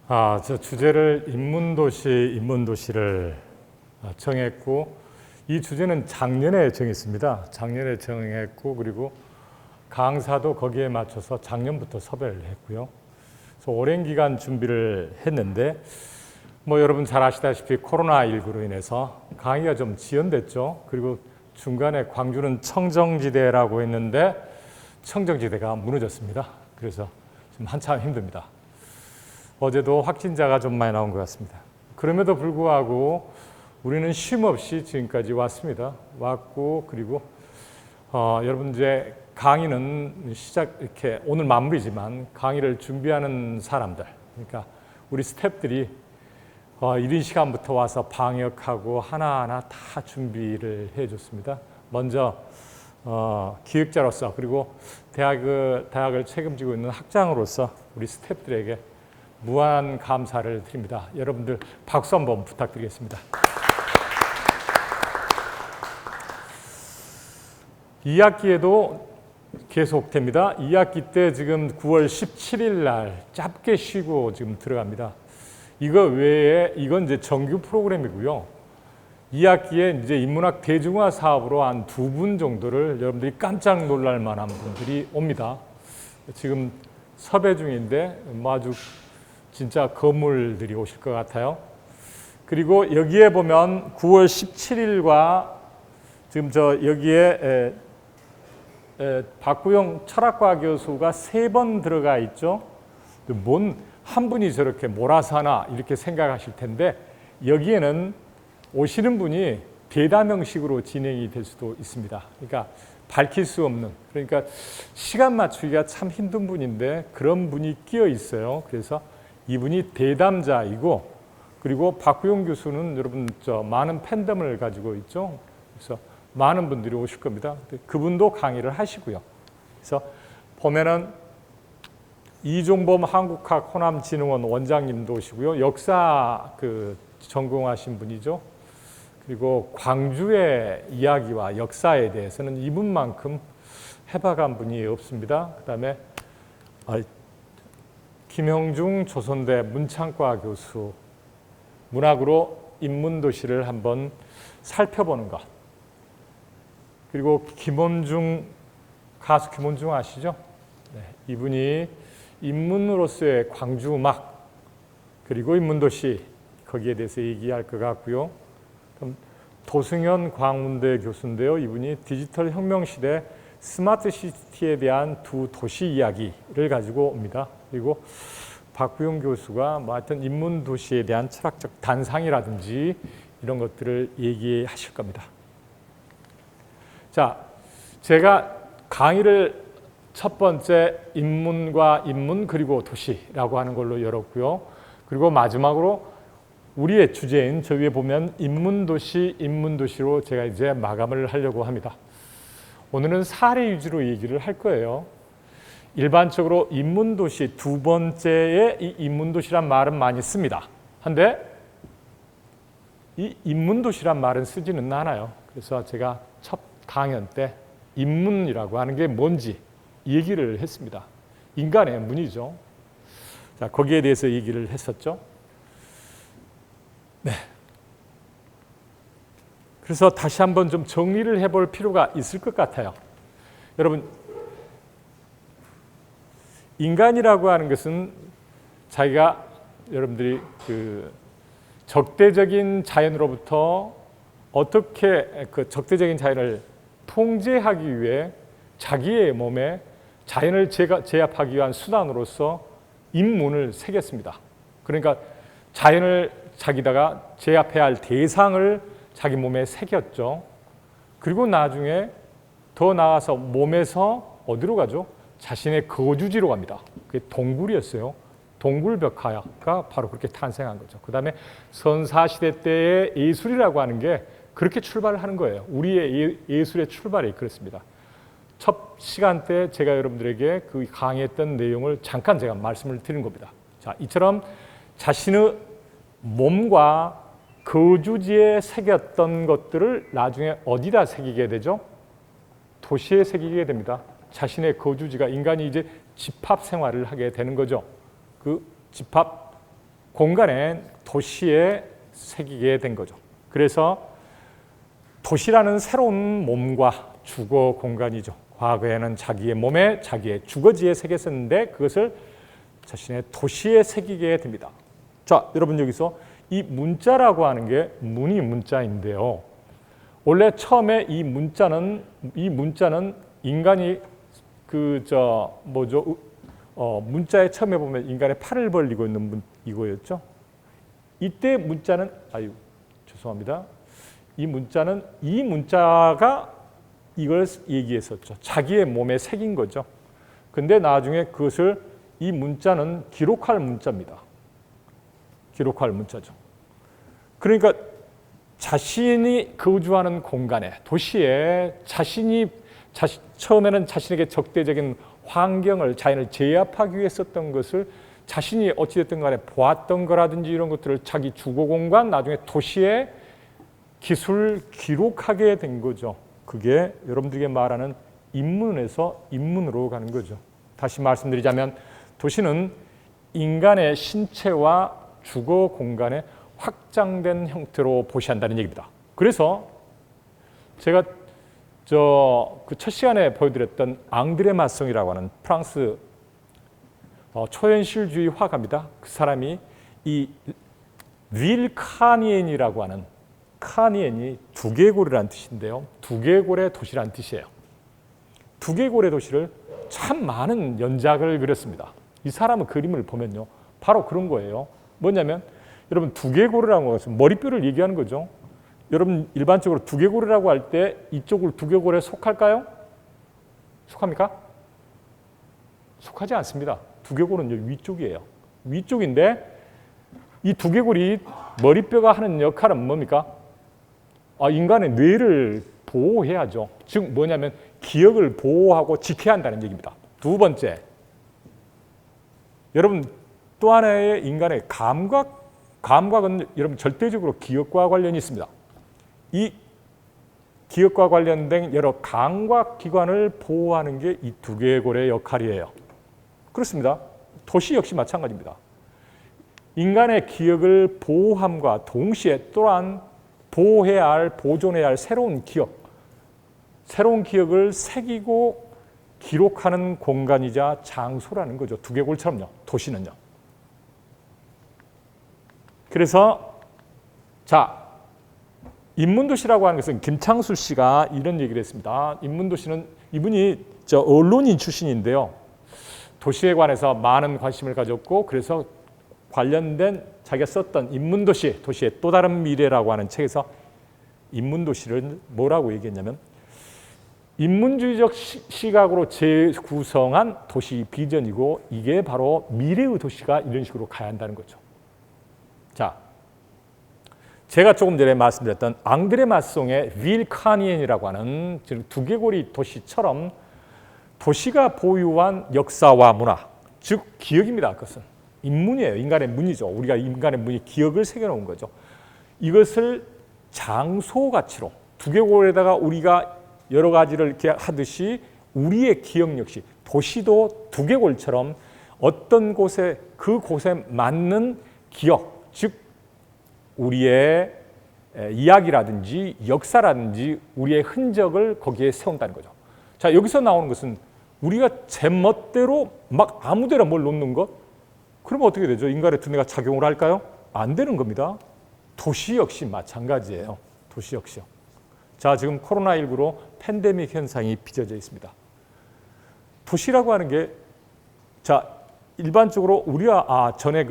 저 주제를 인문도시를 정했고, 이 주제는 작년에 정했습니다. 작년에 정했고, 그리고 강사도 거기에 맞춰서 작년부터 섭외를 했고요. 그래서 오랜 기간 준비를 했는데, 여러분 잘 아시다시피 코로나19로 인해서 강의가 좀 지연됐죠. 그리고 중간에 광주는 청정지대라고 했는데 청정지대가 무너졌습니다. 그래서 지금 한참 힘듭니다. 어제도 확진자가 좀 많이 나온 것 같습니다. 그럼에도 불구하고 우리는 쉼 없이 지금까지 왔습니다. 왔고, 그리고 여러분 이제 강의는 이렇게 오늘 마무리지만 강의를 준비하는 사람들, 그러니까 우리 스태프들이 이른 시간부터 와서 방역하고 하나하나 다 준비를 해줬습니다. 먼저 기획자로서, 그리고 대학을 책임지고 있는 학장으로서 우리 스태프들에게 무한 감사를 드립니다. 여러분들 박수 한번 부탁드리겠습니다. 2학기에도 계속됩니다. 2학기 때 지금 9월 17일 날 짧게 쉬고 지금 들어갑니다. 이거 외에 이건 이제 정규 프로그램이고요. 2학기에 이제 인문학 대중화 사업으로 한 2분 정도를 여러분들이 깜짝 놀랄 만한 분들이 옵니다. 지금 섭외 중인데 아주 진짜 거물들이 오실 것 같아요. 그리고 여기에 보면 9월 17일과 지금 여기에 박구영 철학과 교수가 3번 들어가 있죠. 뭔 한 분이 저렇게 몰아서 하나 이렇게 생각하실 텐데, 여기에는 오시는 분이 대담 형식으로 진행이 될 수도 있습니다. 그러니까 밝힐 수 없는, 그러니까 시간 맞추기가 참 힘든 분인데 그런 분이 끼어 있어요. 그래서 이분이 대담자이고, 그리고 박구영 교수는 여러분 많은 팬덤을 가지고 있죠. 그래서 많은 분들이 오실 겁니다. 그분도 강의를 하시고요. 그래서 보면은 이종범 한국학 호남진흥원 원장님도 오시고요. 역사 전공하신 분이죠. 그리고 광주의 이야기와 역사에 대해서는 이분만큼 해박한 분이 없습니다. 그다음에 김형중 조선대 문창과 교수, 문학으로 인문도시를 한번 살펴보는 것. 그리고 가수 김원중 아시죠? 네, 이분이 인문으로서의 광주 음악, 그리고 인문도시, 거기에 대해서 얘기할 것 같고요. 그럼 도승현 광운대 교수인데요. 이분이 디지털 혁명 시대 스마트 시티에 대한 두 도시 이야기를 가지고 옵니다. 그리고 박구영 교수가 하여튼 인문도시에 대한 철학적 단상이라든지 이런 것들을 얘기하실 겁니다. 자, 제가 강의를 첫 번째 인문과 인문 그리고 도시라고 하는 걸로 열었고요. 그리고 마지막으로 우리의 주제인 저 위에 보면 인문도시, 인문도시로 제가 이제 마감을 하려고 합니다. 오늘은 사례 위주로 얘기를 할 거예요. 일반적으로 인문도시 두 번째에 이 인문도시란 말은 많이 씁니다. 한데 이 인문도시란 말은 쓰지는 않아요. 그래서 제가 첫 강연 때 인문이라고 하는 게 뭔지 얘기를 했습니다. 인간의 문이죠. 자, 거기에 대해서 얘기를 했었죠. 네. 그래서 다시 한번 좀 정리를 해볼 필요가 있을 것 같아요. 여러분, 인간이라고 하는 것은 자기가 여러분들이 적대적인 자연으로부터 어떻게 적대적인 자연을 통제하기 위해 자기의 몸에 자연을 제압하기 위한 수단으로서 인문을 새겼습니다. 그러니까 자연을 자기다가 제압해야 할 대상을 자기 몸에 새겼죠. 그리고 나중에 더 나아가서 몸에서 어디로 가죠? 자신의 거주지로 갑니다. 그게 동굴이었어요. 동굴벽화가 바로 그렇게 탄생한 거죠. 그 다음에 선사시대 때의 예술이라고 하는 게 그렇게 출발을 하는 거예요. 우리의 예술의 출발이 그렇습니다. 첫 시간 때 제가 여러분들에게 강의했던 내용을 잠깐 제가 말씀을 드린 겁니다. 자, 이처럼 자신의 몸과 거주지에 새겼던 것들을 나중에 어디다 새기게 되죠? 도시에 새기게 됩니다. 자신의 거주지가, 인간이 이제 집합 생활을 하게 되는 거죠. 그 집합 공간에 도시에 새기게 된 거죠. 그래서 도시라는 새로운 몸과 주거 공간이죠. 과거에는 자기의 몸에 자기의 주거지에 새겼었는데 그것을 자신의 도시에 새기게 됩니다. 자, 여러분 여기서 이 문자라고 하는 게 문이 문자인데요. 원래 처음에 이 문자는 인간이 문자에 처음에 보면 인간의 팔을 벌리고 있는 이거였죠. 이때 문자는 죄송합니다. 이 문자가 이걸 얘기했었죠. 자기의 몸에 새긴 거죠. 근데 나중에 그것을 이 문자는 기록할 문자입니다. 기록할 문자죠. 그러니까 자신이 거주하는 공간에 도시에 처음에는 자신에게 적대적인 환경을 자연을 제압하기 위해 썼던 것을 자신이 어찌됐든 간에 보았던 거라든지 이런 것들을 자기 주거 공간 나중에 도시에 기록하게 된 거죠. 그게 여러분들에게 말하는 인문에서 인문으로 가는 거죠. 다시 말씀드리자면 도시는 인간의 신체와 주거 공간에 확장된 형태로 보시한다는 얘기입니다. 그래서 제가 그 첫 시간에 보여드렸던 앙드레 마송이라고 하는 프랑스 초현실주의 화가입니다. 그 사람이 이 윌 카니엔이라고 하는 카니엔이 두개골이라는 뜻인데요. 두개골의 도시라는 뜻이에요. 두개골의 도시를 참 많은 연작을 그렸습니다. 이 사람의 그림을 보면요. 바로 그런 거예요. 뭐냐면 여러분 두개골이라는 것은 머리뼈를 얘기하는 거죠. 여러분 일반적으로 두개골이라고 할 때 이쪽을 두개골에 속할까요? 속합니까? 속하지 않습니다. 두개골은 위쪽이에요. 위쪽인데 이 두개골이 머리뼈가 하는 역할은 뭡니까? 인간의 뇌를 보호해야죠. 즉 뭐냐면 기억을 보호하고 지켜야 한다는 얘기입니다. 두 번째, 여러분 또 하나의 인간의 감각은 여러분 절대적으로 기억과 관련이 있습니다. 이 기억과 관련된 여러 감각기관을 보호하는 게 이 두개골의 역할이에요. 그렇습니다. 도시 역시 마찬가지입니다. 인간의 기억을 보호함과 동시에 또한 보호해야 할, 보존해야 할 새로운 기억을 새기고 기록하는 공간이자 장소라는 거죠. 두개골처럼요. 도시는요. 그래서 인문도시라고 하는 것은 김창술 씨가 이런 얘기를 했습니다. 인문도시는 이분이 언론인 출신인데요. 도시에 관해서 많은 관심을 가졌고 그래서 관련된 자기가 썼던 인문도시, 도시의 또 다른 미래라고 하는 책에서 인문도시를 뭐라고 얘기했냐면 인문주의적 시각으로 재구성한 도시 비전이고 이게 바로 미래의 도시가 이런 식으로 가야 한다는 거죠. 자, 제가 조금 전에 말씀드렸던 앙드레 마송의 윌 카니엔이라고 하는 두개골이 도시처럼 도시가 보유한 역사와 문화, 즉 기억입니다. 그것은 인문이에요. 인간의 문이죠. 우리가 인간의 문이 기억을 새겨놓은 거죠. 이것을 장소 가치로 두개골에다가 우리가 여러 가지를 이렇게 하듯이 우리의 기억 역시 도시도 두개골처럼 어떤 곳에 그곳에 맞는 기억, 즉 우리의 이야기라든지 역사라든지 우리의 흔적을 거기에 세운다는 거죠. 자, 여기서 나오는 것은 우리가 제멋대로 막 아무데나 뭘 놓는 것? 그러면 어떻게 되죠? 인간의 두뇌가 작용을 할까요? 안 되는 겁니다. 도시 역시 마찬가지예요. 도시 역시요. 자, 지금 코로나19로 팬데믹 현상이 빚어져 있습니다. 도시라고 하는 게 일반적으로 우리가 전에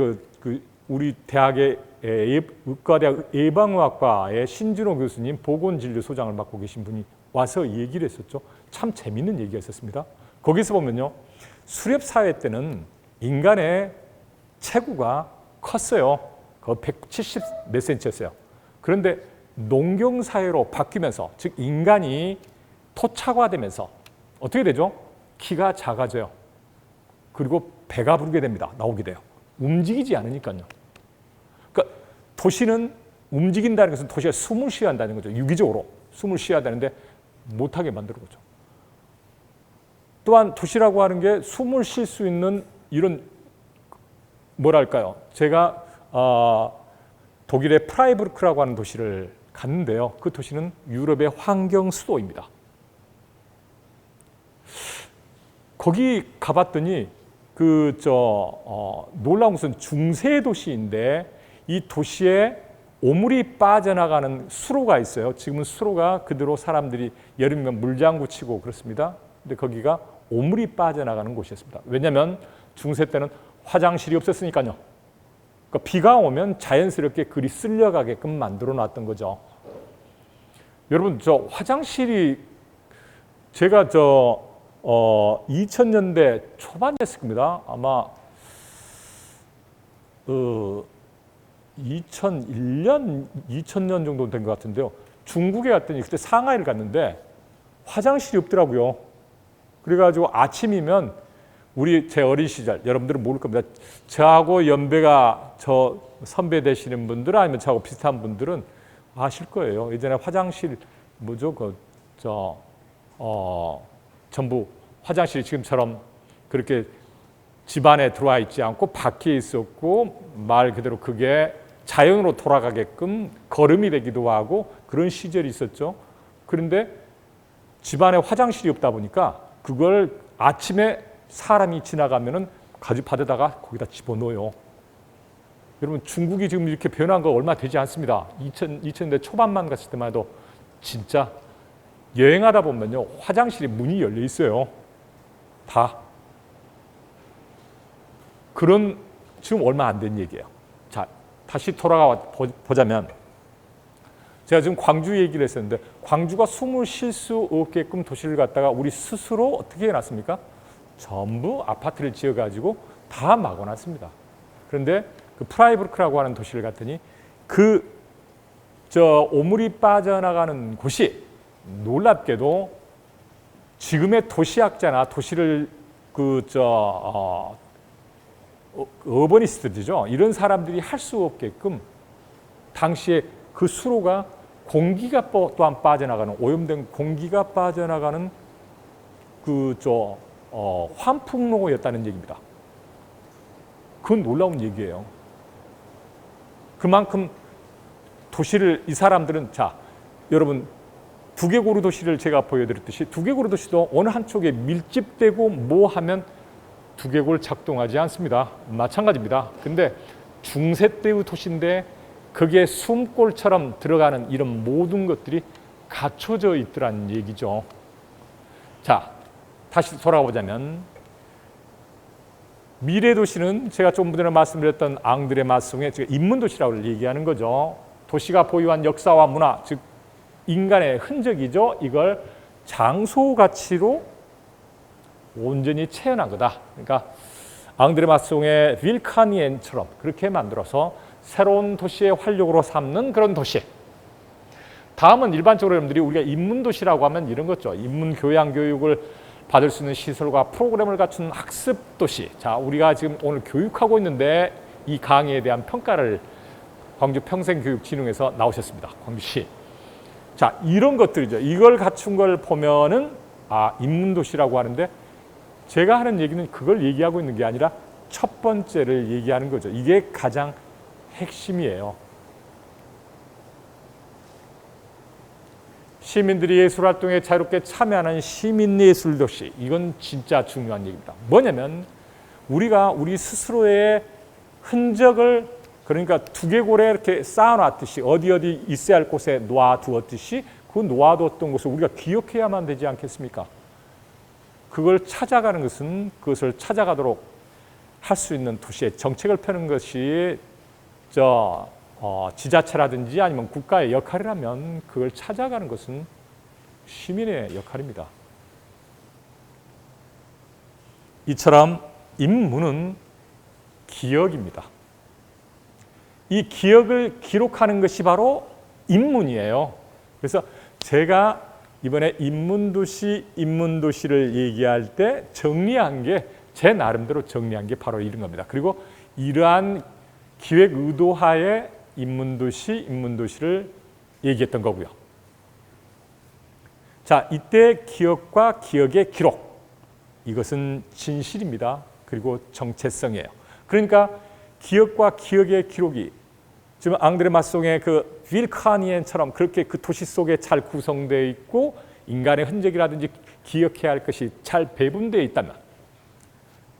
우리 대학의 의과대학 예방의학과의 신준호 교수님 보건진료소장을 맡고 계신 분이 와서 얘기를 했었죠. 참 재밌는 얘기가 있었습니다. 거기서 보면요. 수렵사회 때는 인간의 체구가 컸어요. 그 170 몇 센치였어요. 그런데 농경사회로 바뀌면서 즉 인간이 토착화되면서 어떻게 되죠? 키가 작아져요. 그리고 배가 부르게 됩니다. 나오게 돼요. 움직이지 않으니까요. 그러니까 도시는 움직인다는 것은 도시가 숨을 쉬어야 한다는 거죠. 유기적으로 숨을 쉬어야 되는데 못하게 만드는 거죠. 또한 도시라고 하는 게 숨을 쉴 수 있는 이런 뭐랄까요? 제가 독일의 프라이부르크라고 하는 도시를 갔는데요. 그 도시는 유럽의 환경 수도입니다. 거기 가봤더니 놀라운 것은 중세 도시인데 이 도시에 오물이 빠져나가는 수로가 있어요. 지금은 수로가 그대로 사람들이 여름이면 물장구 치고 그렇습니다. 근데 거기가 오물이 빠져나가는 곳이었습니다. 왜냐하면 중세 때는 화장실이 없었으니까요. 그러니까 비가 오면 자연스럽게 그리 쓸려가게끔 만들어 놨던 거죠. 여러분, 저 화장실이 제가 2000년대 초반이었을 겁니다. 아마 2001년, 2000년 정도 된 것 같은데요. 중국에 갔더니 그때 상하이를 갔는데 화장실이 없더라고요. 그래가지고 아침이면 제 어린 시절, 여러분들은 모를 겁니다. 저하고 연배가 저 선배 되시는 분들 아니면 저하고 비슷한 분들은 아실 거예요. 예전에 화장실 전부 화장실이 지금처럼 그렇게 집안에 들어와 있지 않고 밖에 있었고 말 그대로 그게 자연으로 돌아가게끔 거름이 되기도 하고 그런 시절이 있었죠. 그런데 집안에 화장실이 없다 보니까 그걸 아침에 사람이 지나가면은 가죽바데다가 거기다 집어넣어요. 여러분, 중국이 지금 이렇게 변한 거 얼마 되지 않습니다. 2000년대 초반만 갔을 때만 해도 진짜 여행하다 보면요, 화장실에 문이 열려 있어요. 다. 그런 지금 얼마 안 된 얘기예요. 자, 다시 돌아가 보자면 제가 지금 광주 얘기를 했었는데 광주가 숨을 쉴 수 없게끔 도시를 갖다가 우리 스스로 어떻게 해놨습니까? 전부 아파트를 지어가지고 다 막아놨습니다. 그런데 그 프라이부르크라고 하는 도시를 갔더니 오물이 빠져나가는 곳이 놀랍게도 지금의 도시학자나 도시를 어버니스트들이죠. 이런 사람들이 할 수 없게끔 당시에 그 수로가 공기가 또한 빠져나가는 오염된 공기가 빠져나가는 환풍로였다는 얘기입니다. 그건 놀라운 얘기예요. 그만큼 도시를 이 사람들은 여러분 두개고루 도시를 제가 보여드렸듯이 두개고루 도시도 어느 한쪽에 밀집되고 뭐 하면 두개골 작동하지 않습니다. 마찬가지입니다. 근데 중세 때의 도시인데 거기에 숨골처럼 들어가는 이런 모든 것들이 갖춰져 있더란 얘기죠. 자, 다시 돌아가 보자면 미래 도시는 제가 조금 전에 말씀드렸던 앙드레 마송의 인문 도시라고 얘기하는 거죠. 도시가 보유한 역사와 문화, 즉 인간의 흔적이죠. 이걸 장소 가치로 온전히 채워난 거다. 그러니까 앙드레 마송의 윌카니엔처럼 그렇게 만들어서 새로운 도시의 활력으로 삼는 그런 도시. 다음은 일반적으로 여러분들이 우리가 인문도시라고 하면 이런 거죠. 인문 교양 교육을 받을 수 있는 시설과 프로그램을 갖춘 학습도시. 자, 우리가 지금 오늘 교육하고 있는데 이 강의에 대한 평가를 광주 평생교육진흥에서 나오셨습니다. 광주시. 자, 이런 것들이죠. 이걸 갖춘 걸 보면은 인문도시라고 하는데 제가 하는 얘기는 그걸 얘기하고 있는 게 아니라 첫 번째를 얘기하는 거죠. 이게 가장 핵심이에요. 시민들이 예술활동에 자유롭게 참여하는 시민예술도시. 이건 진짜 중요한 얘기입니다. 뭐냐면 우리가 우리 스스로의 흔적을 그러니까 두개골에 이렇게 쌓아놨듯이 어디 있어야 할 곳에 놓아두었듯이 그 놓아두었던 곳을 우리가 기억해야만 되지 않겠습니까? 그걸 찾아가는 것은 그것을 찾아가도록 할 수 있는 도시의 정책을 펴는 것이 지자체라든지 아니면 국가의 역할이라면 그걸 찾아가는 것은 시민의 역할입니다. 이처럼 인문은 기억입니다. 이 기억을 기록하는 것이 바로 인문이에요. 그래서 제가 이번에 인문도시를 얘기할 때 정리한 게 제 나름대로 정리한 게 바로 이런 겁니다. 그리고 이러한 기획 의도하에 인문도시를 얘기했던 거고요. 자, 이때 기억과 기억의 기록. 이것은 진실입니다. 그리고 정체성이에요. 그러니까 기억과 기억의 기록이 지금 앙드레 마송의 그 윌카니엔처럼 그렇게 그 도시 속에 잘 구성되어 있고 인간의 흔적이라든지 기억해야 할 것이 잘 배분되어 있다면,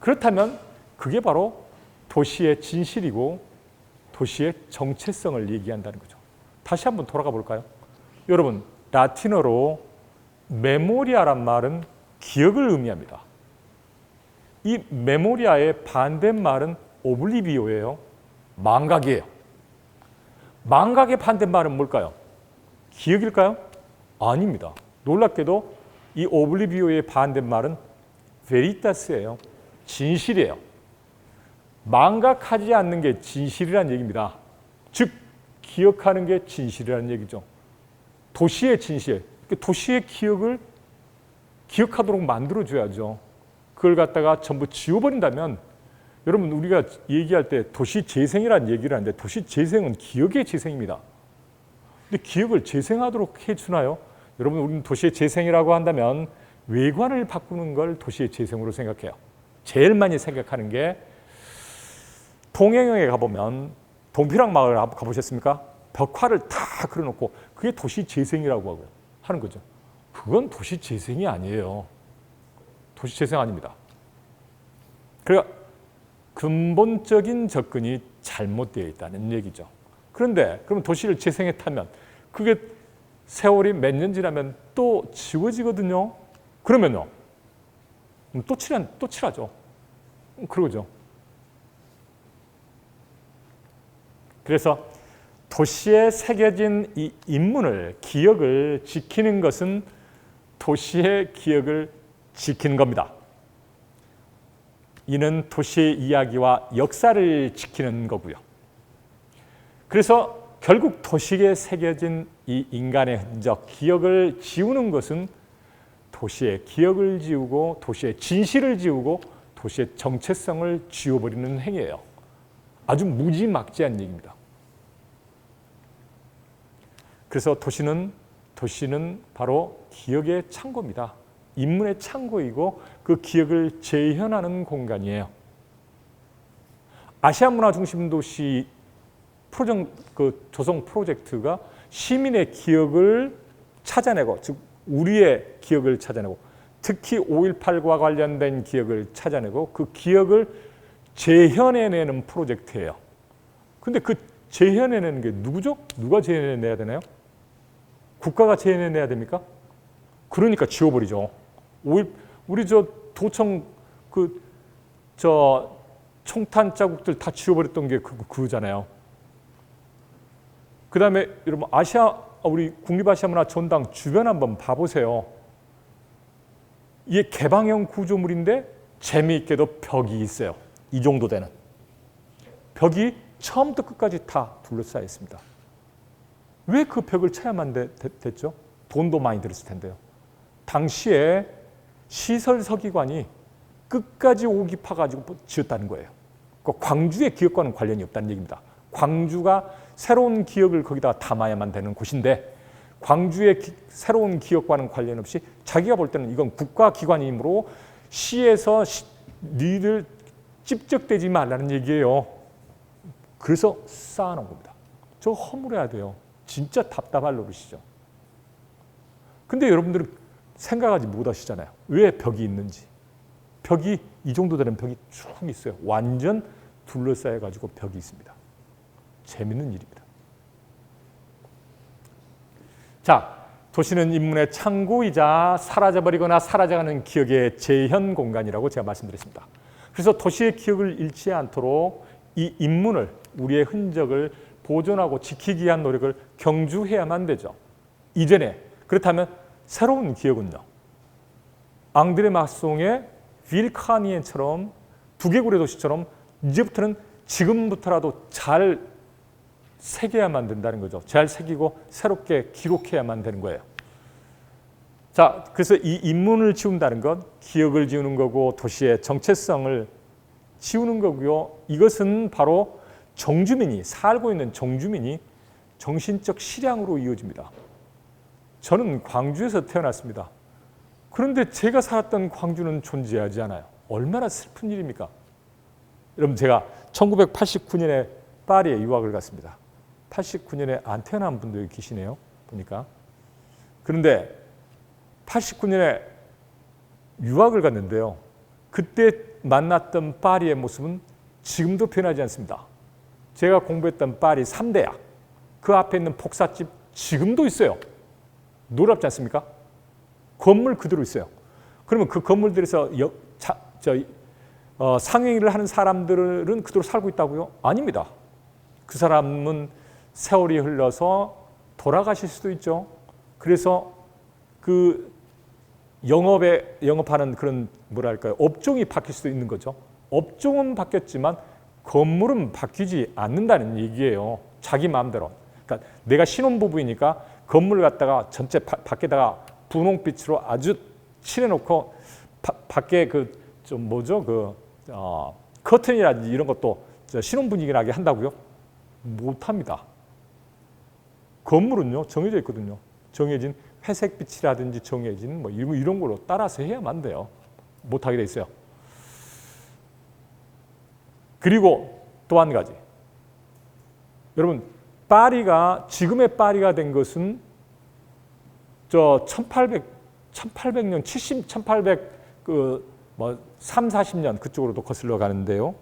그렇다면 그게 바로 도시의 진실이고 도시의 정체성을 얘기한다는 거죠. 다시 한번 돌아가 볼까요? 여러분, 라틴어로 메모리아란 말은 기억을 의미합니다. 이 메모리아의 반대말은 오블리비오예요. 망각이에요. 망각의 반대말은 뭘까요? 기억일까요? 아닙니다. 놀랍게도 이 오블리비오의 반대말은 베리타스예요. 진실이에요. 망각하지 않는 게 진실이라는 얘기입니다. 즉 기억하는 게 진실이라는 얘기죠. 도시의 진실, 도시의 기억을 기억하도록 만들어줘야죠. 그걸 갖다가 전부 지워버린다면, 여러분 우리가 얘기할 때 도시 재생이라는 얘기를 하는데 도시 재생은 기억의 재생입니다. 근데 기억을 재생하도록 해주나요? 여러분, 우리는 도시의 재생이라고 한다면 외관을 바꾸는 걸 도시의 재생으로 생각해요. 제일 많이 생각하는 게, 동해역에 가보면 동피랑 마을 가보셨습니까? 벽화를 다 그려놓고 그게 도시 재생이라고 하는 거죠. 그건 도시 재생이 아니에요. 도시 재생 아닙니다. 그러니까 근본적인 접근이 잘못되어 있다는 얘기죠. 그런데 그럼 도시를 재생했다면 그게 세월이 몇 년 지나면 또 지워지거든요. 그러면요, 또 칠하죠. 그러죠. 그래서 도시에 새겨진 이 인문을, 기억을 지키는 것은 도시의 기억을 지키는 겁니다. 이는 도시의 이야기와 역사를 지키는 거고요. 그래서 결국 도시에 새겨진 이 인간의 흔적, 기억을 지우는 것은 도시의 기억을 지우고 도시의 진실을 지우고 도시의 정체성을 지워버리는 행위예요. 아주 무지막지한 얘기입니다. 그래서 도시는 바로 기억의 창고입니다. 인문의 창고이고 그 기억을 재현하는 공간이에요. 아시아 문화 중심 도시 조성 프로젝트가 시민의 기억을 찾아내고, 즉 우리의 기억을 찾아내고, 특히 5.18과 관련된 기억을 찾아내고 그 기억을 재현해내는 프로젝트예요. 근데 그 재현해내는 게 누구죠? 누가 재현해내야 되나요? 국가가 재현해내야 됩니까? 그러니까 지워버리죠. 우리 도청 총탄 자국들 다 지워버렸던 게 그거잖아요. 그 다음에 여러분, 우리 국립아시아문화전당 주변 한번 봐보세요. 이게 개방형 구조물인데 재미있게도 벽이 있어요. 이 정도 되는 벽이 처음부터 끝까지 다 둘러싸여 있습니다. 왜 그 벽을 쳐야만 됐죠? 돈도 많이 들었을 텐데요. 당시에 시설 서기관이 끝까지 오기 파가지고 지었다는 거예요. 광주의 기억과는 관련이 없다는 얘기입니다. 광주가 새로운 기억을 거기다 담아야만 되는 곳인데 광주의 새로운 기억과는 관련 없이 자기가 볼 때는 이건 국가기관이므로 시에서 니들 찝적대지 말라는 얘기예요. 그래서 쌓아놓은 겁니다. 저거 허물어야 돼요. 진짜 답답할 노릇이죠. 근데 여러분들은 생각하지 못하시잖아요. 왜 벽이 있는지. 벽이 이 정도 되는 벽이 쭉 있어요. 완전 둘러싸여가지고 벽이 있습니다. 재밌는 일입니다. 자, 도시는 인문의 창고이자 사라져버리거나 사라져가는 기억의 재현 공간이라고 제가 말씀드렸습니다. 그래서 도시의 기억을 잃지 않도록 이 인문을, 우리의 흔적을 보존하고 지키기 위한 노력을 경주해야만 되죠. 이전에. 그렇다면 새로운 기억은요. 앙드레 마송의 윌카니엔처럼 두개골의 도시처럼 이제부터는 지금부터라도 잘 새겨야만 된다는 거죠. 잘 새기고 새롭게 기록해야만 되는 거예요. 자, 그래서 이 인문을 지운다는 건 기억을 지우는 거고 도시의 정체성을 지우는 거고요. 이것은 바로 정주민이, 살고 있는 정주민이 정신적 실향으로 이어집니다. 저는 광주에서 태어났습니다. 그런데 제가 살았던 광주는 존재하지 않아요. 얼마나 슬픈 일입니까? 여러분 제가 1989년에 파리에 유학을 갔습니다. 89년에 안 태어난 분들이 계시네요. 보니까. 그런데 89년에 유학을 갔는데요. 그때 만났던 파리의 모습은 지금도 변하지 않습니다. 제가 공부했던 파리 3대학, 그 앞에 있는 폭사집 지금도 있어요. 놀랍지 않습니까? 건물 그대로 있어요. 그러면 그 건물들에서 상행위를 하는 사람들은 그대로 살고 있다고요? 아닙니다. 그 사람은 세월이 흘러서 돌아가실 수도 있죠. 그래서 그 영업하는 그런 뭐랄까요, 업종이 바뀔 수도 있는 거죠. 업종은 바뀌었지만 건물은 바뀌지 않는다는 얘기예요. 자기 마음대로. 그러니까 내가 신혼부부이니까 건물 갖다가 전체 밖에다가 분홍빛으로 아주 칠해놓고 밖에 그 좀 뭐죠, 커튼이라든지 이런 것도 신혼 분위기 나게 한다고요? 못합니다. 건물은요 정해져 있거든요. 정해진 회색빛이라든지 정해진 뭐 이런 걸로 따라서 해야만 돼요. 못하게 돼 있어요. 그리고 또 한 가지, 여러분 파리가 지금의 파리가 된 것은 저 1800년 3, 40년 그쪽으로도 거슬러 가는데요.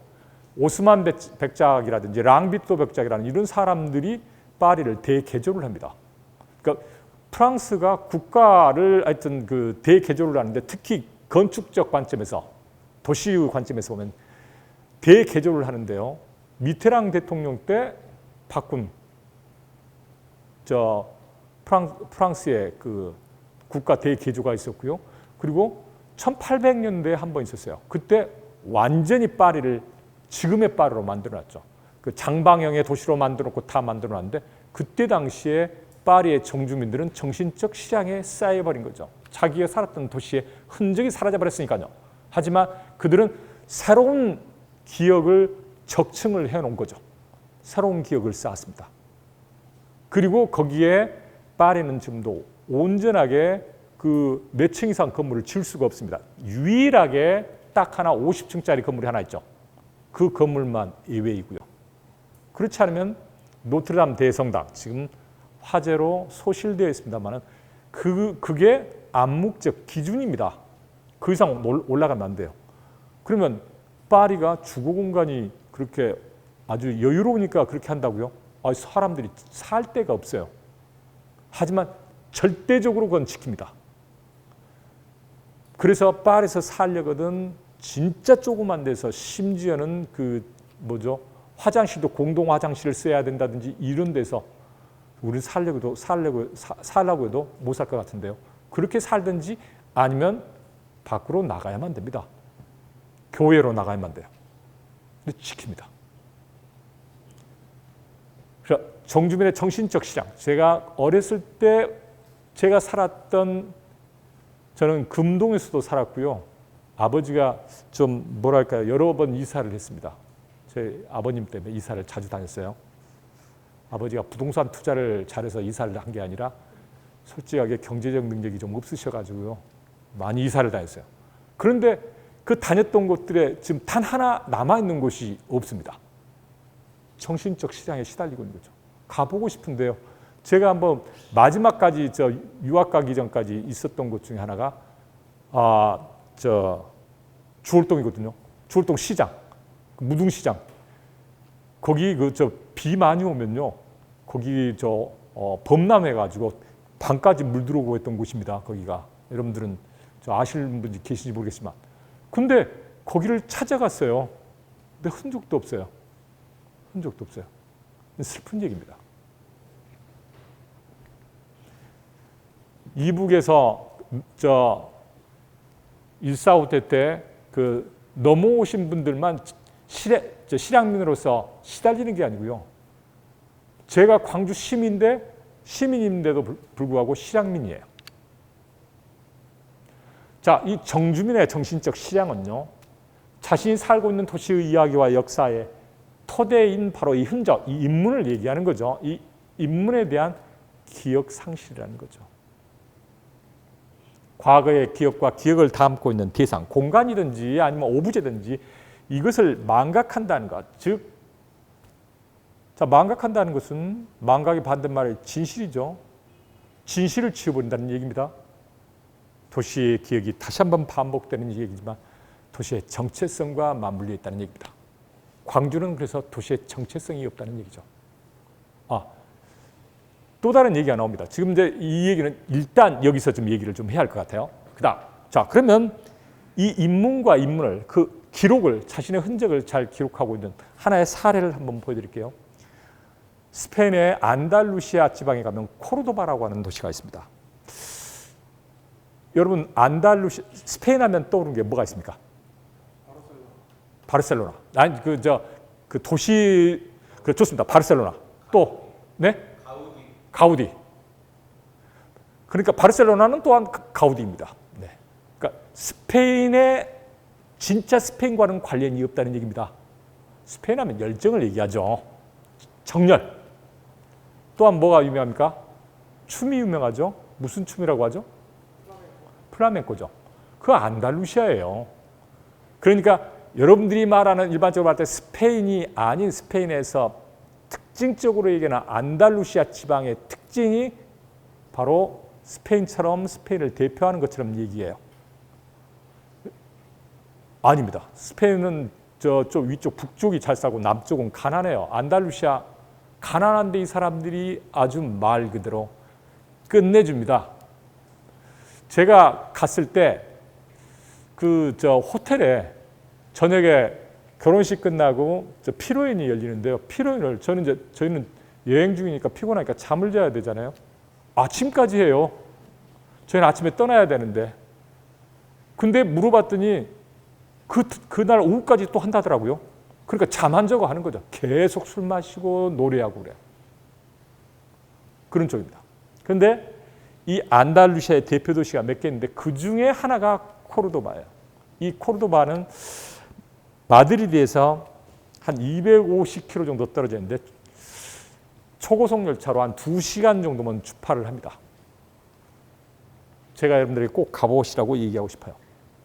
오스만 백작이라든지 랑비또 백작이라는 이런 사람들이 파리를 대개조를 합니다. 그러니까 프랑스가 국가를 하여튼 그 대개조를 하는데 특히 건축적 관점에서 도시의 관점에서 보면 대개조를 하는데요. 미테랑 대통령 때 바꾼 프랑스의 그 국가 대개조가 있었고요. 그리고 1800년대에 한 번 있었어요. 그때 완전히 파리를 지금의 파리로 만들어놨죠. 그 장방형의 도시로 만들어놓고 다 만들어놨는데 그때 당시에 파리의 정주민들은 정신적 시장에 쌓여버린 거죠. 자기가 살았던 도시의 흔적이 사라져버렸으니까요. 하지만 그들은 새로운 기억을 적층을 해놓은 거죠. 새로운 기억을 쌓았습니다. 그리고 거기에 파리는 지금도 온전하게 그 몇 층 이상 건물을 지을 수가 없습니다. 유일하게 딱 하나 50층짜리 건물이 하나 있죠. 그 건물만 예외이고요. 그렇지 않으면 노트르담 대성당 지금 화재로 소실되어 있습니다만 그게 암묵적 기준입니다. 그 이상 올라가면 안 돼요. 그러면 파리가 주거 공간이 그렇게 아주 여유로우니까 그렇게 한다고요? 사람들이 살 데가 없어요. 하지만 절대적으로 그건 지킵니다. 그래서 파리에서 살려거든 진짜 조그만 데서 심지어는 화장실도 공동 화장실을 써야 된다든지 이런 데서 우리 살려고 해도 못 살 것 같은데요. 그렇게 살든지 아니면 밖으로 나가야만 됩니다. 교회로 나가야만 돼요. 근데 지킵니다. 그래서 정주민의 정신적 시장. 제가 어렸을 때 제가 살았던 저는 금동에서도 살았고요. 아버지가 좀 뭐랄까요, 여러 번 이사를 했습니다. 제 아버님 때문에 이사를 자주 다녔어요. 아버지가 부동산 투자를 잘해서 이사를 한 게 아니라 솔직하게 경제적 능력이 좀 없으셔가지고요. 많이 이사를 다녔어요. 그런데 그 다녔던 곳들에 지금 단 하나 남아있는 곳이 없습니다. 정신적 시장에 시달리고 있는 거죠. 가보고 싶은데요. 제가 한번 마지막까지 유학 가기 전까지 있었던 곳 중에 하나가 주월동이거든요. 주월동 시장, 무등시장. 거기 비 많이 오면요. 거기 범람해가지고 방까지 물 들어오고 했던 곳입니다. 거기가. 여러분들은 아시는 분이 계신지 모르겠지만. 근데 거기를 찾아갔어요. 근데 흔적도 없어요. 흔적도 없어요. 슬픈 얘기입니다. 이북에서 1.4.5대 때 넘어오신 분들만 실향민으로서 시달리는 게 아니고요. 제가 광주 시민인데도 불구하고 실향민이에요. 자, 이 정주민의 정신적 실향은요. 자신이 살고 있는 도시의 이야기와 역사의 토대인 바로 이 흔적, 이 인문을 얘기하는 거죠. 이 인문에 대한 기억 상실이라는 거죠. 과거의 기억과 기억을 담고 있는 대상, 공간이든지 아니면 오브제든지 이것을 망각한다는 것, 즉, 자, 망각한다는 것은 망각의 반대말이 진실이죠. 진실을 치워버린다는 얘기입니다. 도시의 기억이 다시 한번 반복되는 얘기지만 도시의 정체성과 맞물려 있다는 얘기입니다. 광주는 그래서 도시의 정체성이 없다는 얘기죠. 또 다른 얘기가 나옵니다. 지금 이제 이 얘기는 일단 여기서 좀 얘기를 좀 해야 할 것 같아요. 그다음, 자, 그러면 이 인문과 인문을 그 기록을 자신의 흔적을 잘 기록하고 있는 하나의 사례를 한번 보여드릴게요. 스페인의 안달루시아 지방에 가면 코르도바라고 하는 도시가 있습니다. 여러분 스페인 하면 떠오르는 게 뭐가 있습니까? 바르셀로나. 아니 그 도시 좋습니다. 바르셀로나. 또 네? 가우디. 그러니까 바르셀로나는 또한 가우디입니다. 네. 그러니까 스페인의 진짜 스페인과는 관련이 없다는 얘기입니다. 스페인 하면 열정을 얘기하죠. 정열. 또한 뭐가 유명합니까? 춤이 유명하죠. 무슨 춤이라고 하죠? 플라멩코죠. 그 안달루시아예요. 그러니까 여러분들이 말하는 일반적으로 말할 때 스페인이 아닌 스페인에서 특징적으로 얘기하는 안달루시아 지방의 특징이 바로 스페인처럼 스페인을 대표하는 것처럼 얘기해요. 아닙니다. 스페인은 저쪽 위쪽 북쪽이 잘 살고 남쪽은 가난해요. 안달루시아 가난한데 이 사람들이 아주 말 그대로 끝내줍니다. 제가 갔을 때 호텔에 저녁에 결혼식 끝나고 피로연이 열리는데요. 피로연을 저희는 여행 중이니까 피곤하니까 잠을 자야 되잖아요. 아침까지 해요. 저희는 아침에 떠나야 되는데. 근데 물어봤더니 그날 오후까지 또 한다더라고요. 그러니까 잠 안 자고 하는 거죠. 계속 술 마시고 노래하고 그래요. 그런 쪽입니다. 그런데 이 안달루시아의 대표 도시가 몇 개 있는데 그 중에 하나가 코르도바예요. 이 코르도바는 마드리드에서 한 250km 정도 떨어져 있는데 초고속 열차로 한 2시간 정도면 주파를 합니다. 제가 여러분들에게 꼭 가보시라고 얘기하고 싶어요.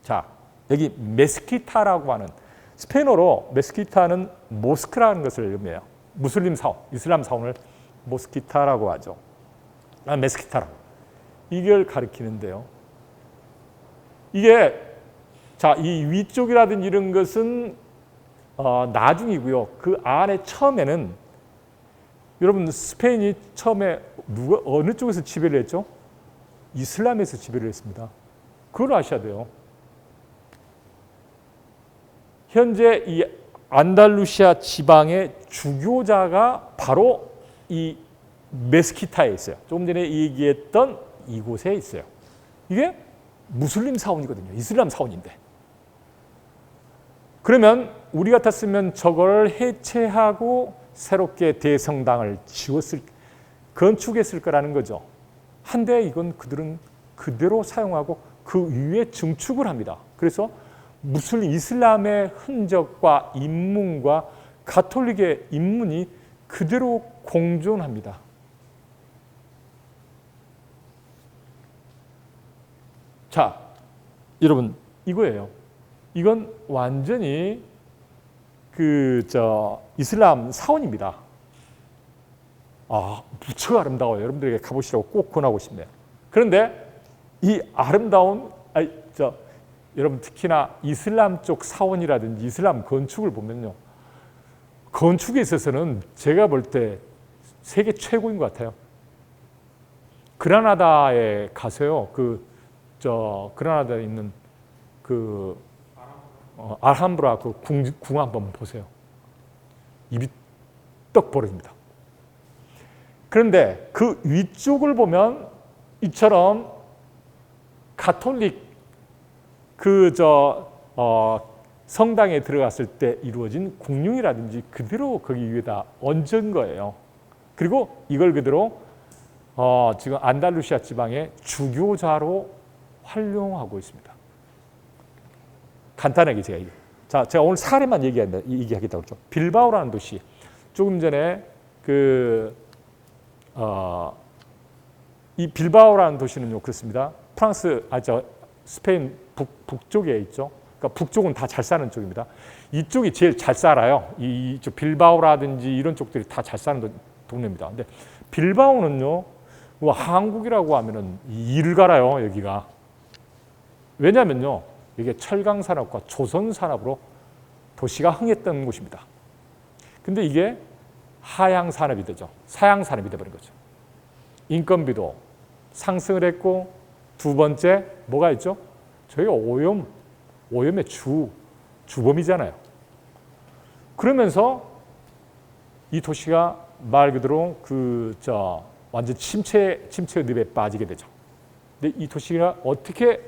자, 여기 메스키타라고 하는, 스페인어로 메스키타는 모스크라는 것을 의미해요. 무슬림 사원, 이슬람 사원을 모스키타라고 하죠. 메스키타라고. 이걸 가리키는데요. 이게 이 위쪽이라든지 이런 것은 나중이고요. 그 안에 처음에는 여러분 스페인이 처음에 어느 쪽에서 지배를 했죠? 이슬람에서 지배를 했습니다. 그걸 아셔야 돼요. 현재 이 안달루시아 지방의 주교자가 바로 이 메스키타에 있어요. 조금 전에 얘기했던 이곳에 있어요. 이게 무슬림 사원이거든요. 이슬람 사원인데. 그러면 우리 같았으면 저걸 해체하고 새롭게 대성당을 건축했을 거라는 거죠. 한데 이건 그들은 그대로 사용하고 그 위에 증축을 합니다. 그래서 이슬람의 흔적과 인문과 가톨릭의 인문이 그대로 공존합니다. 자, 여러분 이거예요. 이건 완전히 이슬람 사원입니다. 무척 아름다워요. 여러분들에게 가보시라고 꼭 권하고 싶네요. 그런데 이 아름다운 여러분 특히나 이슬람 쪽 사원이라든지 이슬람 건축을 보면요. 건축에 있어서는 제가 볼 때 세계 최고인 것 같아요. 그라나다에 가서요. 그라나다에 있는 알함브라 그 궁 한번 보세요. 입이 떡 벌어집니다. 그런데 그 위쪽을 보면 이처럼 가톨릭 성당에 들어갔을 때 이루어진 공룡이라든지 그대로 거기 위에다 얹은 거예요. 그리고 이걸 그대로 지금 안달루시아 지방의 주교자로 활용하고 있습니다. 간단하게 제가 오늘 사례만 얘기하겠다고 그러죠. 빌바오라는 도시. 조금 전에 이 빌바오라는 도시는요 그렇습니다. 스페인 북쪽에 있죠. 그러니까 북쪽은 다 잘 사는 쪽입니다. 이쪽이 제일 잘 살아요. 이쪽 빌바오라든지 이런 쪽들이 다 잘 사는 동네입니다. 근데 빌바오는요, 뭐 한국이라고 하면은 이를 갈아요, 여기가. 왜냐면요, 이게 철강 산업과 조선 산업으로 도시가 흥했던 곳입니다. 근데 이게 하양 산업이 되죠. 서양 산업이 되어버린 거죠. 인건비도 상승을 했고, 두 번째 뭐가 있죠? 저희가 오염의 주범이잖아요. 그러면서 이 도시가 말 그대로 완전 침체의 늪에 빠지게 되죠. 근데 이 도시가 어떻게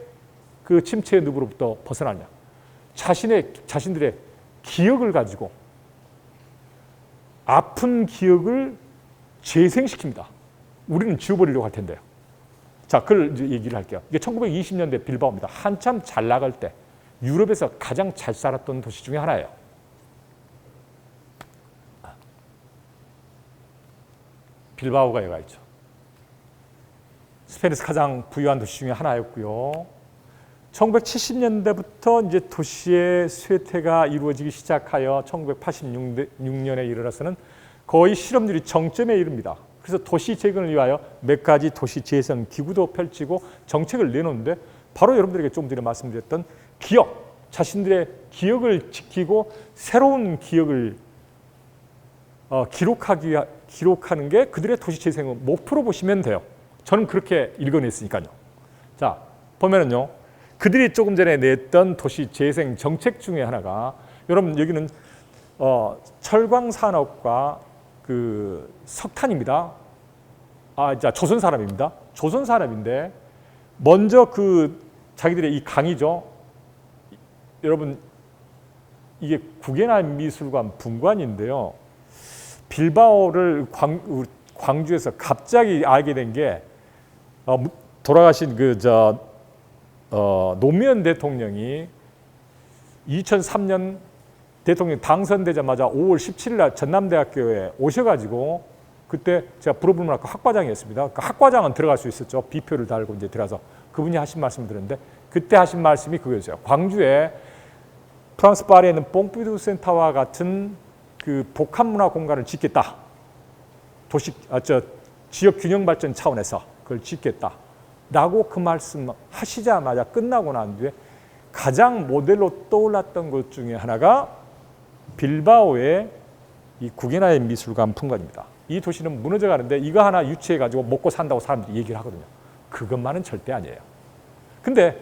그 침체의 늪으로부터 벗어나냐? 자신들의 기억을 가지고 아픈 기억을 재생시킵니다. 우리는 지워버리려고 할 텐데요. 자, 그걸 이제 얘기를 할게요. 이게 1920년대 빌바오입니다. 한참 잘 나갈 때 유럽에서 가장 잘 살았던 도시 중에 하나예요. 빌바오가 여기가 있죠. 스페인에서 가장 부유한 도시 중에 하나였고요. 1970년대부터 이제 도시의 쇠퇴가 이루어지기 시작하여 1986년에 이르러서는 거의 실업률이 정점에 이릅니다. 그래서 도시 재건을 위하여 몇 가지 도시 재생 기구도 펼치고 정책을 내놓는데 바로 여러분들에게 조금 전에 말씀드렸던 기억, 자신들의 기억을 지키고 새로운 기억을 기록하는 게 그들의 도시 재생의 목표로 보시면 돼요. 저는 그렇게 읽어냈으니까요. 자, 보면은요, 그들이 조금 전에 냈던 도시 재생 정책 중에 하나가, 여러분 여기는 철광 산업과 그 석탄입니다. 조선 산업입니다. 조선 산업인데 먼저 자기들의 이 강이죠. 여러분 이게 구겐하임 미술관 분관인데요. 빌바오를 광주에서 갑자기 알게 된 게 돌아가신 노무현 대통령이 2003년 대통령 당선되자마자 5월 17일 날 전남대학교에 오셔가지고 그때 제가 불어불문학과 학과장이었습니다. 그 학과장은 들어갈 수 있었죠. 비표를 달고 이제 들어가서 그분이 하신 말씀을 들었는데 그때 하신 말씀이 그거였어요. 광주에 프랑스 파리에 있는 뽕피두 센터와 같은 그 복합문화 공간을 짓겠다. 지역 균형 발전 차원에서 그걸 짓겠다. 라고 그 말씀 하시자마자 끝나고 난 뒤에 가장 모델로 떠올랐던 것 중에 하나가 빌바오의 이 구겐하임 미술관 분관입니다. 이 도시는 무너져 가는데 이거 하나 유치해 가지고 먹고 산다고 사람들이 얘기를 하거든요. 그것만은 절대 아니에요. 근데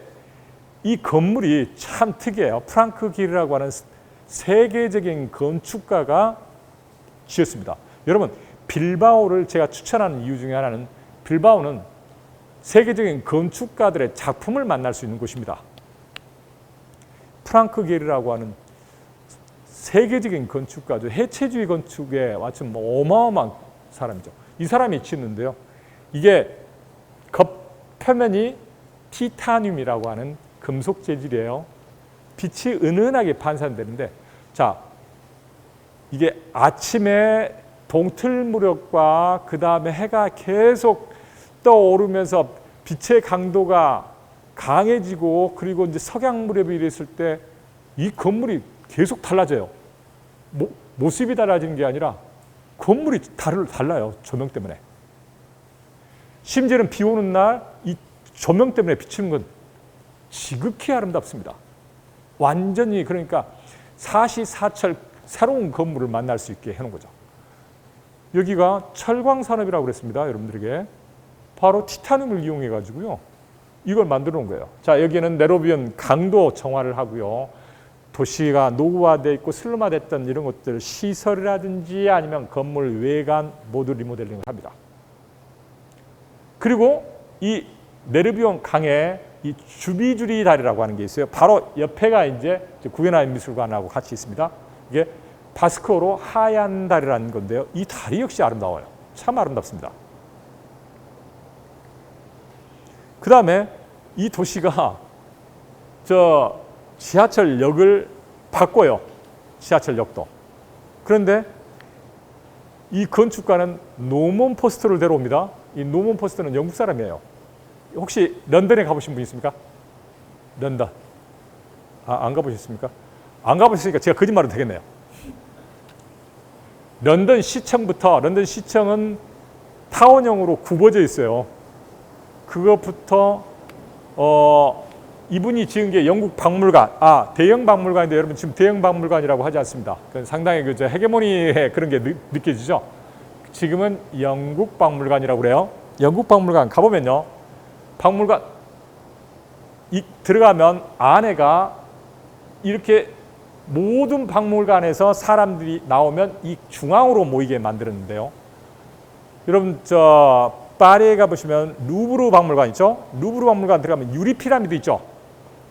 이 건물이 참 특이해요. 프랑크 기르라고 하는 세계적인 건축가가 지었습니다. 여러분, 빌바오를 제가 추천하는 이유 중에 하나는 빌바오는 세계적인 건축가들의 작품을 만날 수 있는 곳입니다. 프랑크 게르라고 하는 세계적인 건축가죠. 해체주의 건축에 완전 어마어마한 사람이죠. 이 사람이 짓는데요. 이게 겉표면이 티타늄이라고 하는 금속 재질이에요. 빛이 은은하게 반사되는데, 자, 이게 아침에 동틀무렵과 그 다음에 해가 계속 떠오르면서 빛의 강도가 강해지고 그리고 이제 석양 무렵이 이랬을 때 이 건물이 계속 달라져요. 모습이 달라지는 게 아니라 건물이 달라요. 조명 때문에. 심지어는 비 오는 날 이 조명 때문에 비치는 건 지극히 아름답습니다. 완전히 그러니까 사시사철 새로운 건물을 만날 수 있게 해놓은 거죠. 여기가 철광산업이라고 그랬습니다. 여러분들에게. 바로 티타늄을 이용해 가지고요. 이걸 만들어 놓은 거예요. 자, 여기는 네로비언 강도 정화를 하고요. 도시가 노후화되어 있고 슬럼화됐던 이런 것들 시설이라든지 아니면 건물 외관 모두 리모델링을 합니다. 그리고 이 네르비온 강에 이 주비주리 다리라고 하는 게 있어요. 바로 옆에가 이제 구겐하임 미술관하고 같이 있습니다. 이게 바스크어로 하얀 다리라는 건데요. 이 다리 역시 아름다워요. 참 아름답습니다. 그 다음에 이 도시가 지하철역을 바꿔요. 지하철역도. 그런데 이 건축가는 노먼 포스터를 데려옵니다. 이 노먼 포스터는 영국 사람이에요. 혹시 런던에 가보신 분 있습니까? 런던. 안 가보셨습니까? 안 가보셨으니까 제가 거짓말은 되겠네요. 런던 시청은 타원형으로 굽어져 있어요. 그것부터 이분이 지은 게 영국 박물관, 대형 박물관인데 여러분 지금 대형 박물관이라고 하지 않습니다. 상당히 그 헤게모니의 그런 게 느껴지죠. 지금은 영국 박물관이라고 그래요. 영국 박물관 가보면요, 박물관 들어가면 안에가 이렇게 모든 박물관에서 사람들이 나오면 이 중앙으로 모이게 만들었는데요. 여러분 파리에 가보시면 루브르 박물관 있죠? 루브르 박물관 들어가면 유리 피라미드 있죠?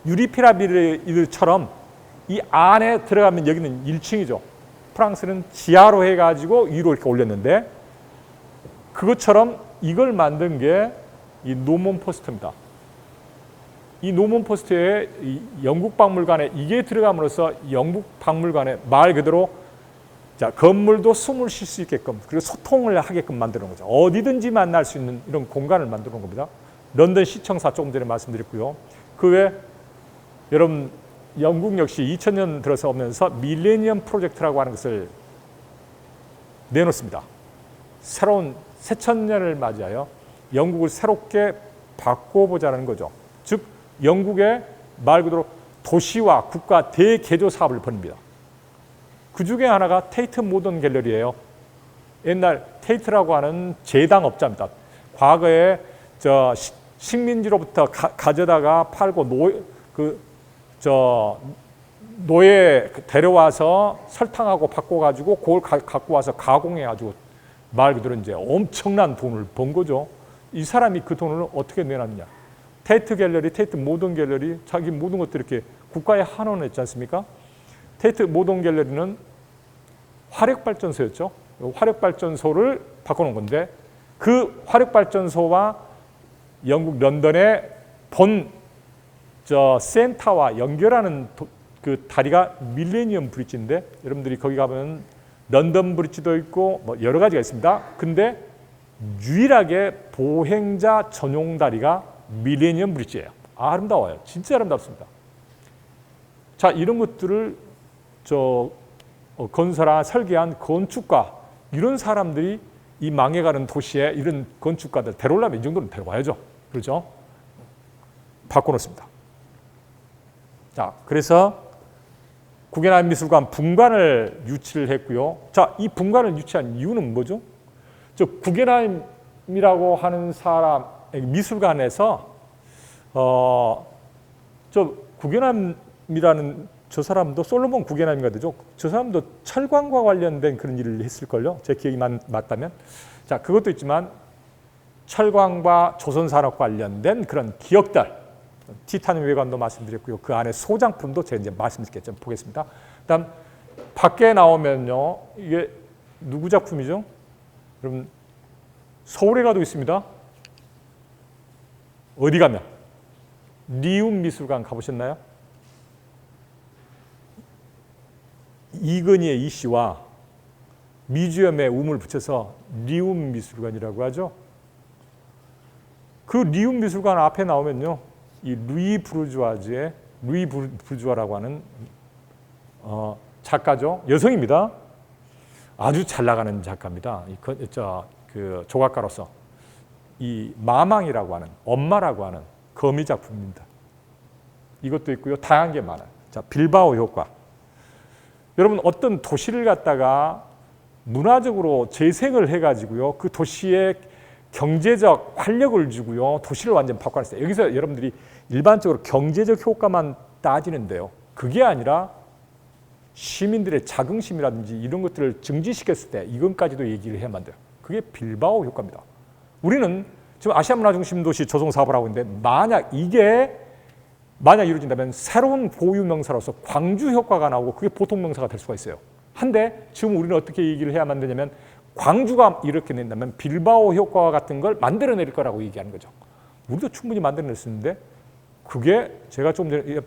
유리 피라미드처럼 이 안에 들어가면 여기는 1층이죠. 프랑스는 지하로 해가지고 위로 이렇게 올렸는데 그것처럼 이걸 만든 게 이 노먼 포스터입니다. 이 노먼 포스터에 영국 박물관에 이게 들어감으로써 영국 박물관에 말 그대로 건물도 숨을 쉴 수 있게끔 그리고 소통을 하게끔 만드는 거죠. 어디든지 만날 수 있는 이런 공간을 만드는 겁니다. 런던 시청사 조금 전에 말씀드렸고요. 그 외에 여러분 영국 역시 2000년 들어서 오면서 밀레니엄 프로젝트라고 하는 것을 내놓습니다. 새로운 새천년을 맞이하여 영국을 새롭게 바꿔보자는 거죠. 즉 영국의 말 그대로 도시와 국가 대개조 사업을 벌입니다. 그 중에 하나가 테이트 모던 갤러리예요. 옛날 테이트라고 하는 제당업자입니다. 과거에 식민지로부터 가져다가 팔고 노예 데려와서 설탕하고 바꿔가지고 그걸 갖고 와서 가공해가지고 말 그대로 이제 엄청난 돈을 번 거죠. 이 사람이 그 돈을 어떻게 내놨느냐? 테이트 갤러리, 테이트 모던 갤러리, 자기 모든 것들 이렇게 국가에 환원했지 않습니까? 테이트 모던 갤러리는 화력발전소였죠. 화력발전소를 바꿔놓은 건데 그 화력발전소와 영국 런던의 본 센터와 연결하는 그 다리가 밀레니엄 브릿지인데 여러분들이 거기 가면 런던 브릿지도 있고 뭐 여러 가지가 있습니다. 근데 유일하게 보행자 전용 다리가 밀레니엄 브릿지예요. 아름다워요. 진짜 아름답습니다. 자, 이런 것들을 건설한 설계한 건축가 이런 사람들이 이 망해가는 도시에 이런 건축가들 데려오려면 이 정도는 데려와야죠. 그렇죠? 바꿔놓습니다. 자, 그래서 구겐하임 미술관 분관을 유치를 했고요. 자, 이 분관을 유치한 이유는 뭐죠? 구겐하임이라고 하는 사람 미술관에서 구겐하임이라는 저 사람도 솔로몬 구겐하임가 되죠. 저 사람도 철광과 관련된 그런 일을 했을걸요. 제 기억이 맞다면. 자, 그것도 있지만 철광과 조선산업 관련된 그런 기억들, 티타늄 외관도 말씀드렸고요. 그 안에 소장품도 제가 이제 말씀드릴게요. 좀 보겠습니다. 그다음 밖에 나오면요, 이게 누구 작품이죠? 여러분 서울에 가도 있습니다. 어디 가면 리움 미술관 가보셨나요? 이건희의 이 씨와 뮤지엄에 움을 붙여서 리움 미술관이라고 하죠. 그 리움 미술관 앞에 나오면요, 이 루이 부르주아라고 하는 작가죠. 여성입니다. 아주 잘 나가는 작가입니다. 그 조각가로서 이 마망이라고 하는 엄마라고 하는 거미 작품입니다. 이것도 있고요. 다양한 게 많아요. 자, 빌바오 효과. 여러분 어떤 도시를 갖다가 문화적으로 재생을 해가지고요, 그 도시에 경제적 활력을 주고요, 도시를 완전 바꿔놨어요. 여기서 여러분들이 일반적으로 경제적 효과만 따지는데요, 그게 아니라 시민들의 자긍심이라든지 이런 것들을 증진시켰을 때 이것까지도 얘기를 해야만 돼요. 그게 빌바오 효과입니다. 우리는 지금 아시아 문화 중심 도시 조성 사업을 하고 있는데 만약 이루어진다면 새로운 고유 명사로서 광주 효과가 나오고 그게 보통 명사가 될 수가 있어요. 한데 지금 우리는 어떻게 얘기를 해야만 되냐면 광주가 이렇게 낸다면 빌바오 효과와 같은 걸 만들어낼 거라고 얘기하는 거죠. 우리도 충분히 만들어낼 수 있는데 그게 제가 좀 전에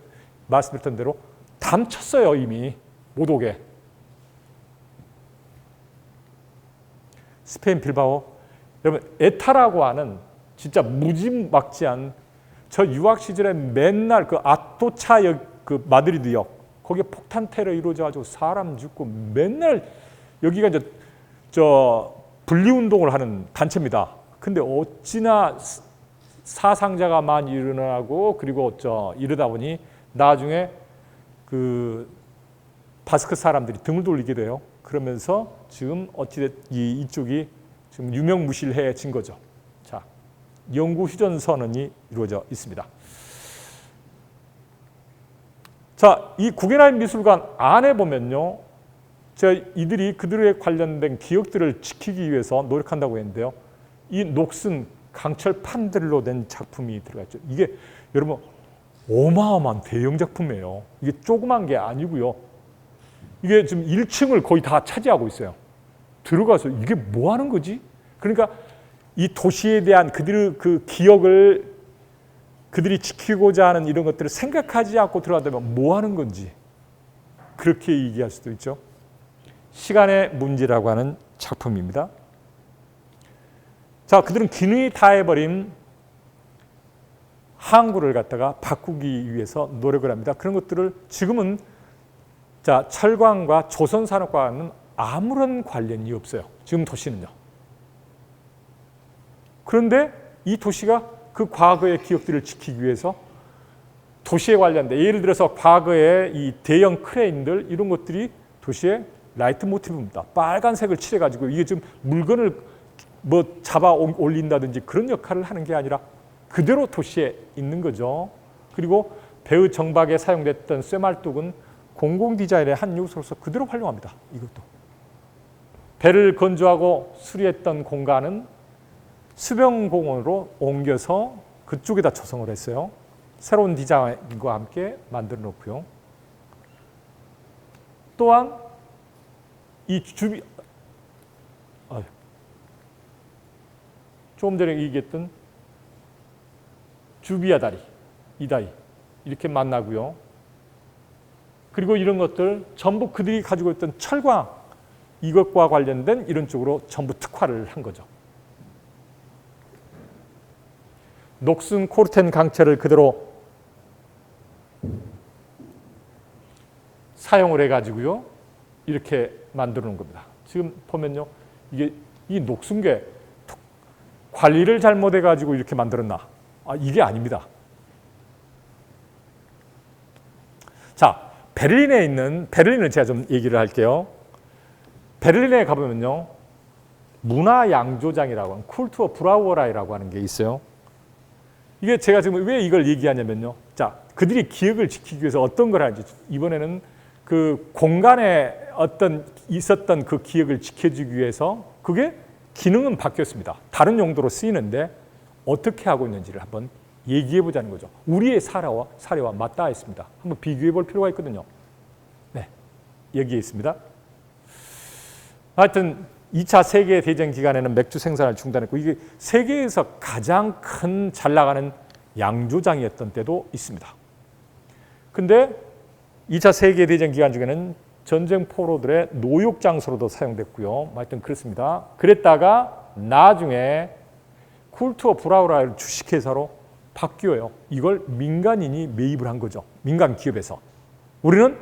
말씀드렸던 대로 담쳤어요. 이미 못 오게. 스페인 빌바오. 여러분 에타라고 하는 진짜 무지막지한 저 유학 시절에 맨날 그 아토차 그 마드리드역 거기에 폭탄 테러 이루어져가지고 사람 죽고 맨날 여기가 이제 저 분리 운동을 하는 단체입니다. 근데 어찌나 사상자가 많이 일어나고 그리고 이러다 보니 나중에 그 바스크 사람들이 등을 돌리게 돼요. 그러면서 지금 어찌됐 이쪽이 지금 유명무실해진 거죠. 자, 영구 휴전 선언이 이루어져 있습니다. 자, 이 구겐하임 미술관 안에 보면요, 제가 이들이 그들에 관련된 기억들을 지키기 위해서 노력한다고 했는데요, 이 녹슨 강철판들로 된 작품이 들어갔죠. 이게 여러분 어마어마한 대형 작품이에요. 이게 조그만 게 아니고요. 이게 지금 1층을 거의 다 차지하고 있어요. 들어가서 이게 뭐 하는 거지? 그러니까 이 도시에 대한 그들의 그 기억을 그들이 지키고자 하는 이런 것들을 생각하지 않고 들어간다면 뭐 하는 건지 그렇게 얘기할 수도 있죠. 시간의 문제라고 하는 작품입니다. 자, 그들은 기능이 다해버린 항구를 갖다가 바꾸기 위해서 노력을 합니다. 그런 것들을 지금은 자, 철광과 조선산업과는 아무런 관련이 없어요. 지금 도시는요. 그런데 이 도시가 그 과거의 기억들을 지키기 위해서 도시에 관련된 예를 들어서 과거의 이 대형 크레인들 이런 것들이 도시의 라이트 모티브입니다. 빨간색을 칠해가지고 이게 좀 물건을 뭐 잡아 올린다든지 그런 역할을 하는 게 아니라 그대로 도시에 있는 거죠. 그리고 배의 정박에 사용됐던 쇠말뚝은 공공 디자인의 한 요소로서 그대로 활용합니다. 이것도. 배를 건조하고 수리했던 공간은 수변공원으로 옮겨서 그쪽에다 조성을 했어요. 새로운 디자인과 함께 만들어 놓고요. 또한 이 조금 전에 얘기했던 주비아 다리, 이 다리 이렇게 만나고요. 그리고 이런 것들 전부 그들이 가지고 있던 철광 이것과 관련된 이런 쪽으로 전부 특화를 한 거죠. 녹슨 코르텐 강철을 그대로 사용을 해가지고요. 이렇게 만들어 놓은 겁니다. 지금 보면요. 이게 이 녹슨게 관리를 잘못해가지고 이렇게 만들었나? 이게 아닙니다. 자, 베를린을 제가 좀 얘기를 할게요. 베를린에 가보면요. 문화 양조장이라고 하는 쿨투어 브라우어라이라고 하는 게 있어요. 이게 제가 지금 왜 이걸 얘기하냐면요. 자, 그들이 기억을 지키기 위해서 어떤 걸 하는지 이번에는 그 공간에 어떤 있었던 그 기억을 지켜주기 위해서 그게 기능은 바뀌었습니다. 다른 용도로 쓰이는데 어떻게 하고 있는지를 한번 얘기해 보자는 거죠. 우리의 사례와 맞닿아 있습니다. 한번 비교해 볼 필요가 있거든요. 네, 여기에 있습니다. 하여튼 2차 세계대전 기간에는 맥주 생산을 중단했고 이게 세계에서 가장 큰 잘 나가는 양조장이었던 때도 있습니다. 근데 2차 세계대전 기간 중에는 전쟁 포로들의 노역 장소로도 사용됐고요. 하여튼 그렇습니다. 그랬다가 나중에 쿨투어 브라우라이를 주식회사로 바뀌어요. 이걸 민간인이 매입을 한 거죠. 민간 기업에서. 우리는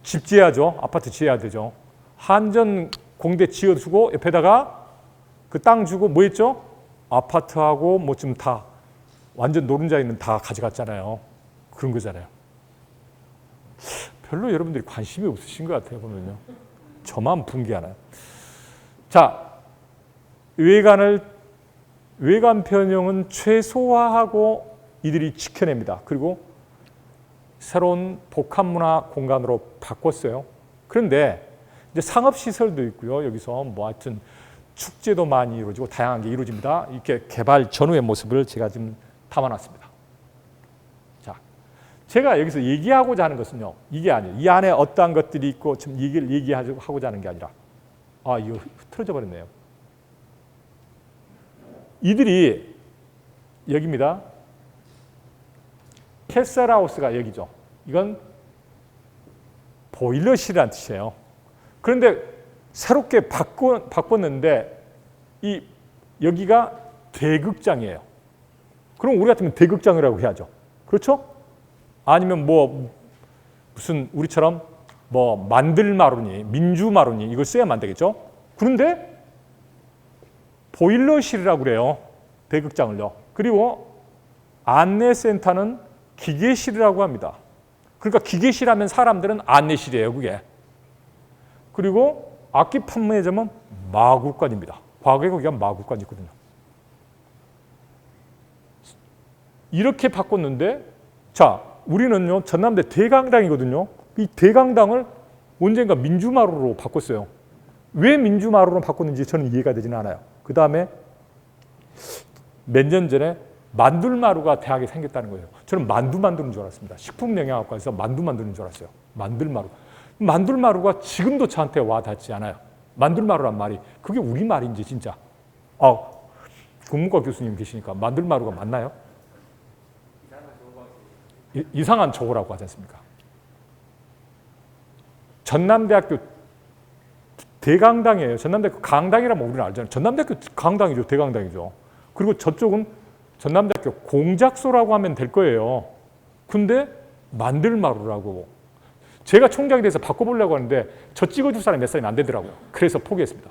집 지어야죠. 아파트 지어야 되죠. 한전 공대 지어주고 옆에다가 그 땅 주고 뭐 했죠? 아파트하고 뭐 좀 다 완전 노른자에는 다 가져갔잖아요. 그런 거잖아요. 별로 여러분들이 관심이 없으신 것 같아요. 보면요. 저만 붕괴하나요? 자, 외관 변형은 최소화하고 이들이 지켜냅니다. 그리고 새로운 복합문화 공간으로 바꿨어요. 그런데 이제 상업시설도 있고요. 여기서 뭐 하여튼 축제도 많이 이루어지고 다양한 게 이루어집니다. 이렇게 개발 전후의 모습을 제가 지금 담아놨습니다. 자, 제가 여기서 얘기하고자 하는 것은요. 이게 아니에요. 이 안에 어떠한 것들이 있고 지금 얘기하고자 하는 게 아니라 이거 흐트러져 버렸네요. 이들이 여기입니다. 캐슬하우스가 여기죠. 이건 보일러실이라는 뜻이에요. 그런데 새롭게 바꿨는데 여기가 대극장이에요. 그럼 우리 같으면 대극장이라고 해야죠. 그렇죠? 아니면 뭐 무슨 우리처럼 뭐 만들마루니 민주마루니 이걸 써야만 되겠죠. 그런데 보일러실이라고 그래요. 대극장을요. 그리고 안내센터는 기계실이라고 합니다. 그러니까 기계실 하면 사람들은 안내실이에요. 그게. 그리고 악기 판매점은 마구간입니다. 과거에 거기가 마구간이 있거든요. 이렇게 바꿨는데 자 우리는요 전남대 대강당이거든요. 이 대강당을 언젠가 민주마루로 바꿨어요. 왜 민주마루로 바꿨는지 저는 이해가 되지는 않아요. 그 다음에 몇 년 전에 만둘마루가 대학에 생겼다는 거예요. 저는 만두 만드는 줄 알았습니다. 식품영양학과에서 만두 만드는 줄 알았어요. 만들마루. 만들마루가 지금도 저한테 와 닿지 않아요. 만들마루란 말이 그게 우리 말인지 진짜. 국문과 교수님 계시니까 만들마루가 맞나요? 이상한 저거라고 하지 않습니까? 전남대학교 대강당이에요. 전남대학교 강당이라면 우리는 알잖아요. 전남대학교 강당이죠. 대강당이죠. 그리고 저쪽은 전남대학교 공작소라고 하면 될 거예요. 근데 만들마루라고. 제가 총장이 돼서 바꿔보려고 하는데 저 찍어줄 사람이 몇 사람이 안 되더라고요. 그래서 포기했습니다.